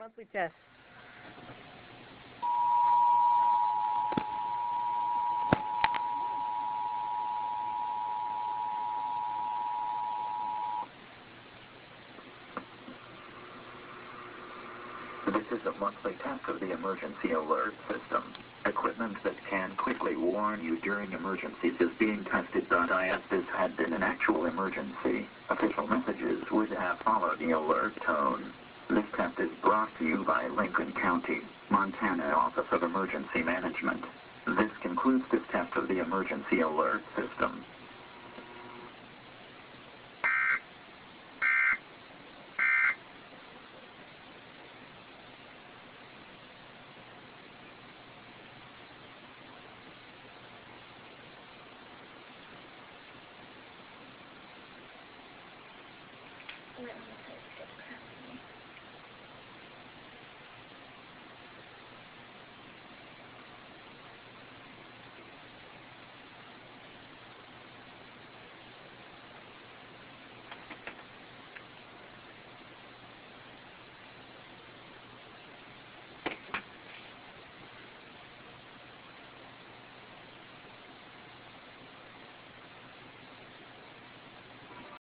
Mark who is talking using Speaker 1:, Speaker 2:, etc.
Speaker 1: monthly test.
Speaker 2: This is a monthly test of the emergency alert system. Equipment that can quickly warn you during emergencies is being tested. If this had been an actual emergency, official messages would have followed the alert tone. This test is brought to you by Lincoln County, Montana Office of Emergency Management. This concludes this test of the emergency alert system.
Speaker 3: Yeah.